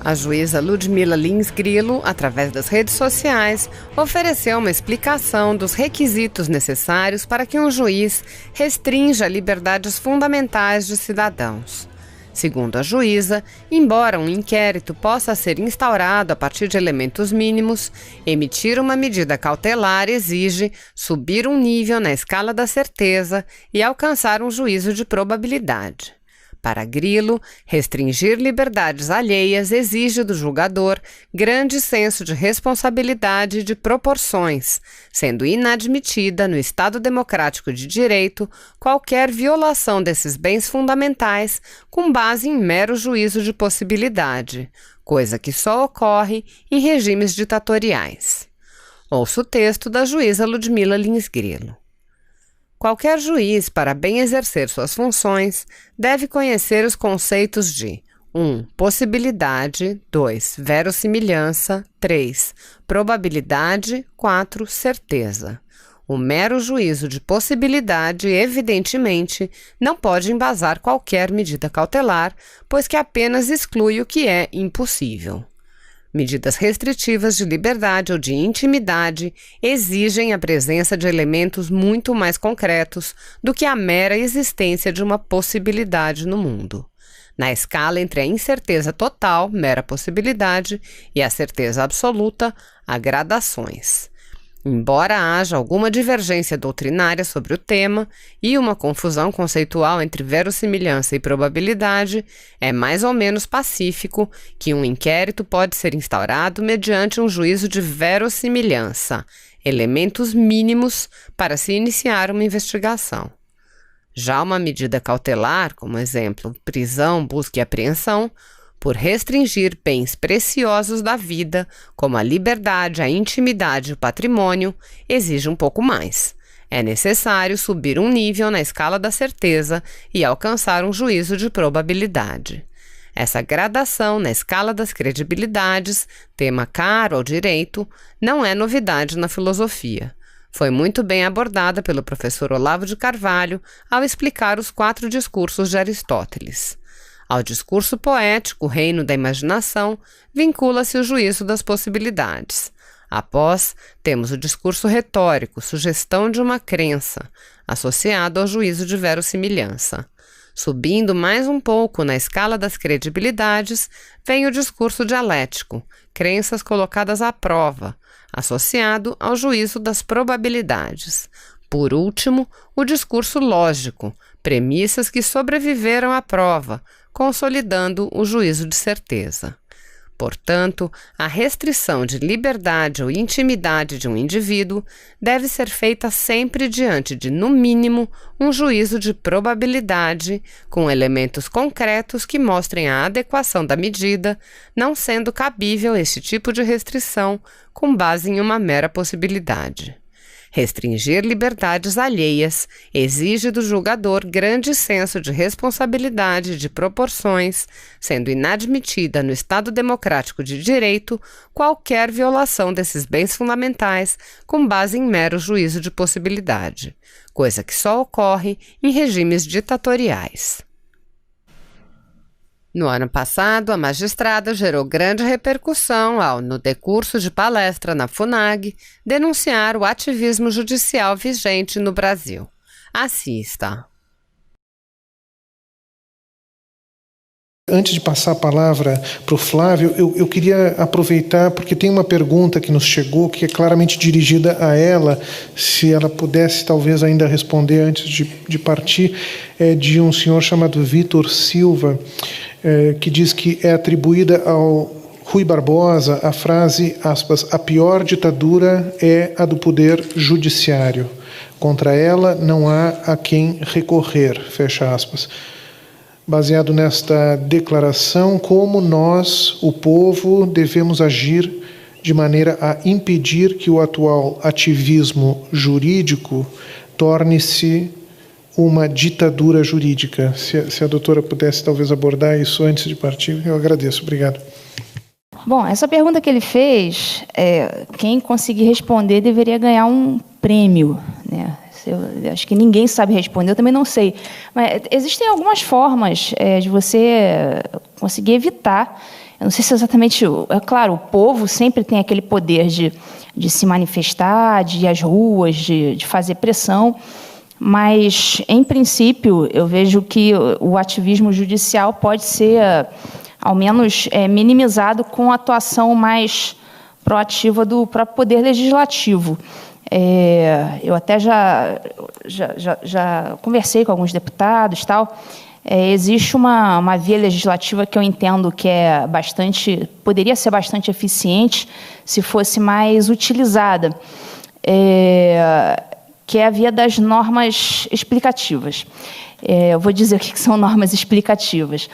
A juíza Ludmila Lins Grilo, através das redes sociais, ofereceu uma explicação dos requisitos necessários para que um juiz restrinja liberdades fundamentais de cidadãos. Segundo a juíza, embora um inquérito possa ser instaurado a partir de elementos mínimos, emitir uma medida cautelar exige subir um nível na escala da certeza e alcançar um juízo de probabilidade. Para Grilo, restringir liberdades alheias exige do julgador grande senso de responsabilidade e de proporções, sendo inadmitida, no Estado Democrático de Direito, qualquer violação desses bens fundamentais com base em mero juízo de possibilidade, coisa que só ocorre em regimes ditatoriais. Ouça o texto da juíza Ludmila Lins Grilo. Qualquer juiz, para bem exercer suas funções, deve conhecer os conceitos de 1. Possibilidade, 2. Verossimilhança, 3. Probabilidade, 4. Certeza. O mero juízo de possibilidade, evidentemente, não pode embasar qualquer medida cautelar, pois que apenas exclui o que é impossível. Medidas restritivas de liberdade ou de intimidade exigem a presença de elementos muito mais concretos do que a mera existência de uma possibilidade no mundo. Na escala entre a incerteza total, mera possibilidade, e a certeza absoluta, há gradações. Embora haja alguma divergência doutrinária sobre o tema e uma confusão conceitual entre verossimilhança e probabilidade, é mais ou menos pacífico que um inquérito pode ser instaurado mediante um juízo de verossimilhança, elementos mínimos para se iniciar uma investigação. Já uma medida cautelar, como exemplo, prisão, busca e apreensão, por restringir bens preciosos da vida, como a liberdade, a intimidade e o patrimônio, exige um pouco mais. É necessário subir um nível na escala da certeza e alcançar um juízo de probabilidade. Essa gradação na escala das credibilidades, tema caro ao direito, não é novidade na filosofia. Foi muito bem abordada pelo professor Olavo de Carvalho ao explicar os 4 discursos de Aristóteles. Ao discurso poético, reino da imaginação, vincula-se o juízo das possibilidades. Após, temos o discurso retórico, sugestão de uma crença, associado ao juízo de verossimilhança. Subindo mais um pouco na escala das credibilidades, vem o discurso dialético, crenças colocadas à prova, associado ao juízo das probabilidades. Por último, o discurso lógico, premissas que sobreviveram à prova, consolidando o juízo de certeza. Portanto, a restrição de liberdade ou intimidade de um indivíduo deve ser feita sempre diante de, no mínimo, um juízo de probabilidade, com elementos concretos que mostrem a adequação da medida, não sendo cabível esse tipo de restrição com base em uma mera possibilidade. Restringir liberdades alheias exige do julgador grande senso de responsabilidade e de proporções, sendo inadmitida no Estado Democrático de Direito qualquer violação desses bens fundamentais com base em mero juízo de possibilidade, coisa que só ocorre em regimes ditatoriais. No ano passado, a magistrada gerou grande repercussão ao, no decurso de palestra na FUNAG, denunciar o ativismo judicial vigente no Brasil. Assista. Antes de passar a palavra para o Flávio, eu queria aproveitar, porque tem uma pergunta que nos chegou, que é claramente dirigida a ela, se ela pudesse talvez ainda responder antes de partir, é de um senhor chamado Vitor Silva, que diz que é atribuída ao Rui Barbosa a frase, aspas, a pior ditadura é a do poder judiciário. Contra ela não há a quem recorrer, fecha aspas. Baseado nesta declaração, como nós, o povo, devemos agir de maneira a impedir que o atual ativismo jurídico torne-se uma ditadura jurídica. Se a doutora pudesse talvez abordar isso antes de partir, eu agradeço. Obrigado. Bom, essa pergunta que ele fez, quem conseguir responder deveria ganhar um prêmio, né? Eu acho que ninguém sabe responder, eu também não sei. Mas existem algumas formas de você conseguir evitar eu não sei se exatamente, é claro, o povo sempre tem aquele poder de se manifestar, de ir às ruas, de fazer pressão, mas, em princípio, eu vejo que o ativismo judicial pode ser, ao menos, minimizado com a atuação mais proativa do próprio Poder Legislativo. Eu até já conversei com alguns deputados, tal. Existe uma via legislativa que eu entendo que poderia ser bastante eficiente se fosse mais utilizada, que é a via das normas explicativas. Eu vou dizer o que são normas explicativas.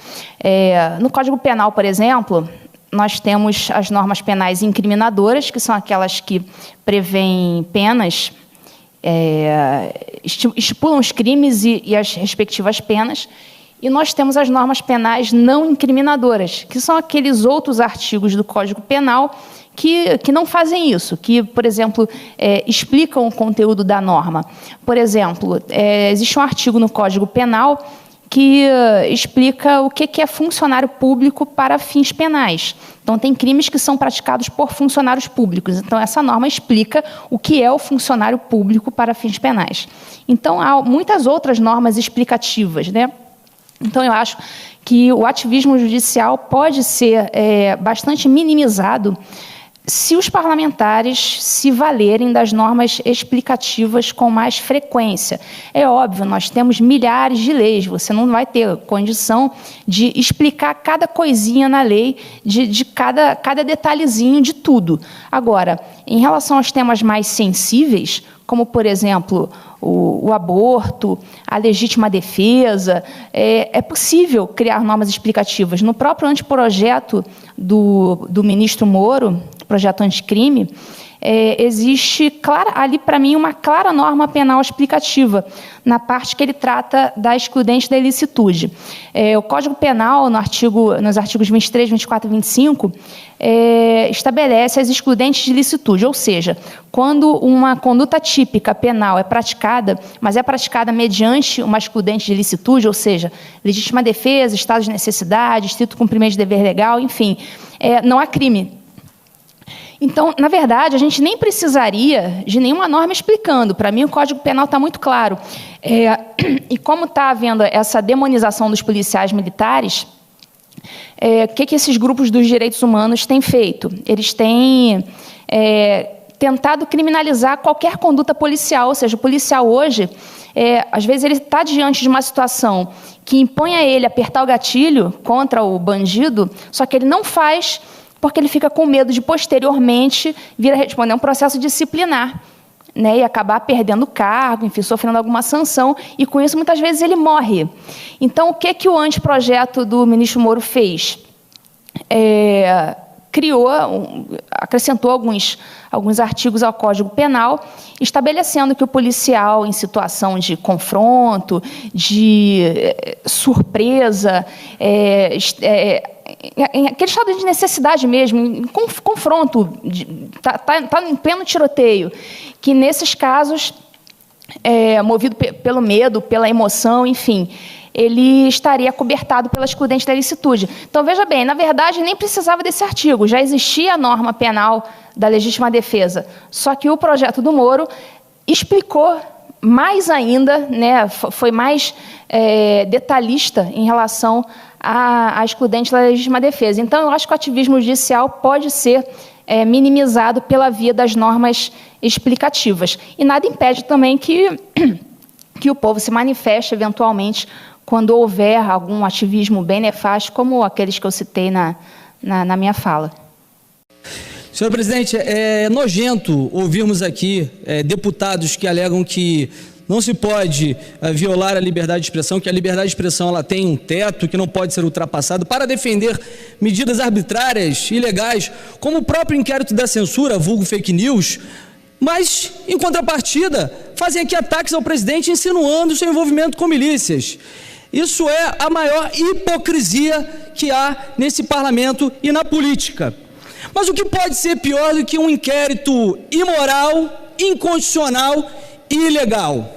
No Código Penal, por exemplo, nós temos as normas penais incriminadoras, que são aquelas que prevêem penas, estipulam os crimes e as respectivas penas, e nós temos as normas penais não incriminadoras, que são aqueles outros artigos do Código Penal que não fazem isso, que, por exemplo, explicam o conteúdo da norma. Por exemplo, existe um artigo no Código Penal que explica o que é funcionário público para fins penais. Então, tem crimes que são praticados por funcionários públicos. Então, essa norma explica o que é o funcionário público para fins penais. Então, há muitas outras normas explicativas, né? Então, eu acho que o ativismo judicial pode ser bastante minimizado se os parlamentares se valerem das normas explicativas com mais frequência. É óbvio, nós temos milhares de leis, você não vai ter condição de explicar cada coisinha na lei, de cada detalhezinho de tudo. Agora, em relação aos temas mais sensíveis, como, por exemplo, o aborto, a legítima defesa, é possível criar normas explicativas. No próprio anteprojeto do ministro Moro, projeto anticrime, existe, ali, para mim, uma clara norma penal explicativa, na parte que ele trata da excludente da ilicitude. O Código Penal, nos artigos 23, 24 e 25, estabelece as excludentes de ilicitude, ou seja, quando uma conduta típica penal é praticada, mas é praticada mediante uma excludente de ilicitude, ou seja, legítima defesa, estado de necessidade, estrito cumprimento de dever legal, enfim, não há crime. Então, na verdade, a gente nem precisaria de nenhuma norma explicando. Para mim, o Código Penal está muito claro. E como está havendo essa demonização dos policiais militares, o que esses grupos dos direitos humanos têm feito? Eles têm tentado criminalizar qualquer conduta policial. Ou seja, o policial hoje, às vezes, ele está diante de uma situação que impõe a ele apertar o gatilho contra o bandido, só que ele não faz porque ele fica com medo de, posteriormente, vir a responder a um processo disciplinar, né, e acabar perdendo o cargo, enfim, sofrendo alguma sanção, e com isso, muitas vezes, ele morre. Então, o que o anteprojeto do ministro Moro fez? Acrescentou alguns artigos ao Código Penal, estabelecendo que o policial, em situação de confronto, de surpresa, em aquele estado de necessidade mesmo, em confronto, está em pleno tiroteio, que nesses casos, movido pelo medo, pela emoção, enfim, ele estaria cobertado pela excludente da ilicitude. Então, veja bem, na verdade, nem precisava desse artigo, já existia a norma penal da legítima defesa, só que o projeto do Moro explicou mais ainda, né, foi mais detalhista em relação à excludente da legítima defesa. Então, eu acho que o ativismo judicial pode ser minimizado pela via das normas explicativas. E nada impede também que o povo se manifeste, eventualmente, quando houver algum ativismo bem nefasto, como aqueles que eu citei na minha fala. Senhor presidente, é nojento ouvirmos aqui deputados que alegam que não se pode violar a liberdade de expressão, que a liberdade de expressão ela tem um teto que não pode ser ultrapassado, para defender medidas arbitrárias, ilegais, como o próprio inquérito da censura, vulgo fake news, mas, em contrapartida, fazem aqui ataques ao presidente insinuando seu envolvimento com milícias. Isso é a maior hipocrisia que há nesse parlamento e na política. Mas o que pode ser pior do que um inquérito imoral, inconstitucional e ilegal?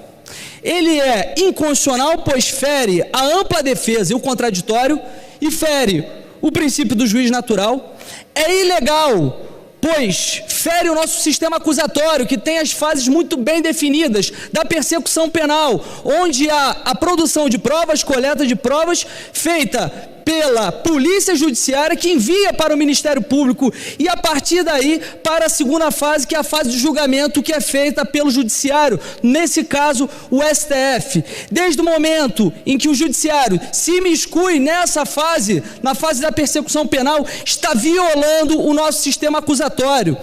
Ele é inconstitucional, pois fere a ampla defesa e o contraditório, e fere o princípio do juiz natural, é ilegal, pois fere o nosso sistema acusatório, que tem as fases muito bem definidas da persecução penal, onde há a produção de provas, coleta de provas, feita pela Polícia Judiciária, que envia para o Ministério Público, e a partir daí para a segunda fase, que é a fase de julgamento, que é feita pelo Judiciário, nesse caso o STF. Desde o momento em que o Judiciário se imiscui nessa fase, na fase da persecução penal, está violando o nosso sistema acusatório.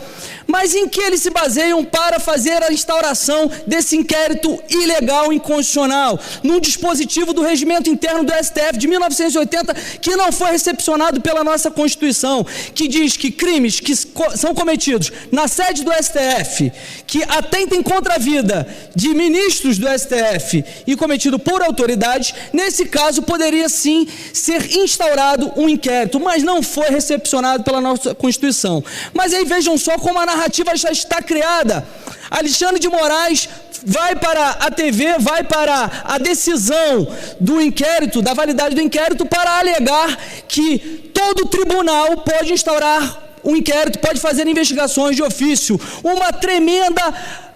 Mas em que eles se baseiam para fazer a instauração desse inquérito ilegal, inconstitucional, num dispositivo do regimento interno do STF de 1980, que não foi recepcionado pela nossa Constituição, que diz que crimes que são cometidos na sede do STF, que atentem contra a vida de ministros do STF e cometido por autoridades, nesse caso poderia sim ser instaurado um inquérito, mas não foi recepcionado pela nossa Constituição. Mas aí vejam só como a narrativa já está criada. Alexandre de Moraes vai para a TV, vai para a decisão do inquérito, da validade do inquérito, para alegar que todo tribunal pode instaurar um inquérito, pode fazer investigações de ofício. Uma tremenda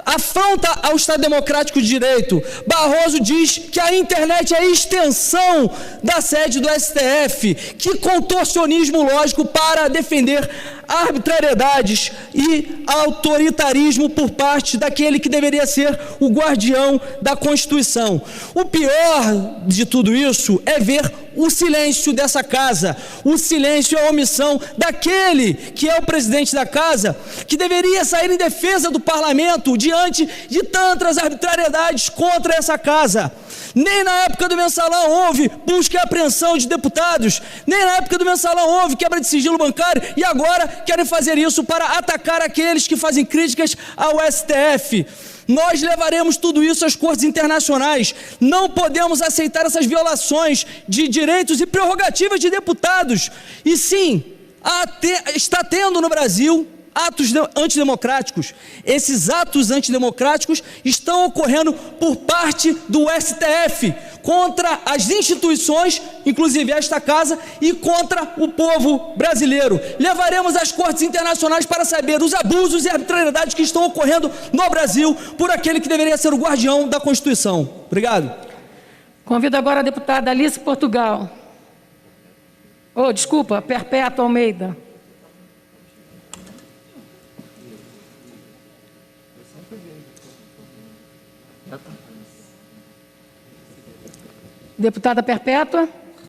afronta ao Estado Democrático de Direito. Barroso diz que a internet é a extensão da sede do STF. Que contorcionismo lógico para defender arbitrariedades e autoritarismo por parte daquele que deveria ser o guardião da Constituição. O pior de tudo isso é ver o silêncio dessa casa, o silêncio e a omissão daquele que é o presidente da casa, que deveria sair em defesa do parlamento diante de tantas arbitrariedades contra essa casa. Nem na época do mensalão houve busca e apreensão de deputados, nem na época do mensalão houve quebra de sigilo bancário, e agora querem fazer isso para atacar aqueles que fazem críticas ao STF. Nós levaremos tudo isso às cortes internacionais. Não podemos aceitar essas violações de direitos e prerrogativas de deputados. E sim, está tendo no Brasil atos antidemocráticos. Esses atos antidemocráticos estão ocorrendo por parte do STF, contra as instituições, inclusive esta casa, e contra o povo brasileiro. Levaremos às cortes internacionais para saber os abusos e arbitrariedades que estão ocorrendo no Brasil por aquele que deveria ser o guardião da Constituição. Obrigado. Convido agora a deputada Alice Portugal. Perpétua Almeida. Deputada Perpétua.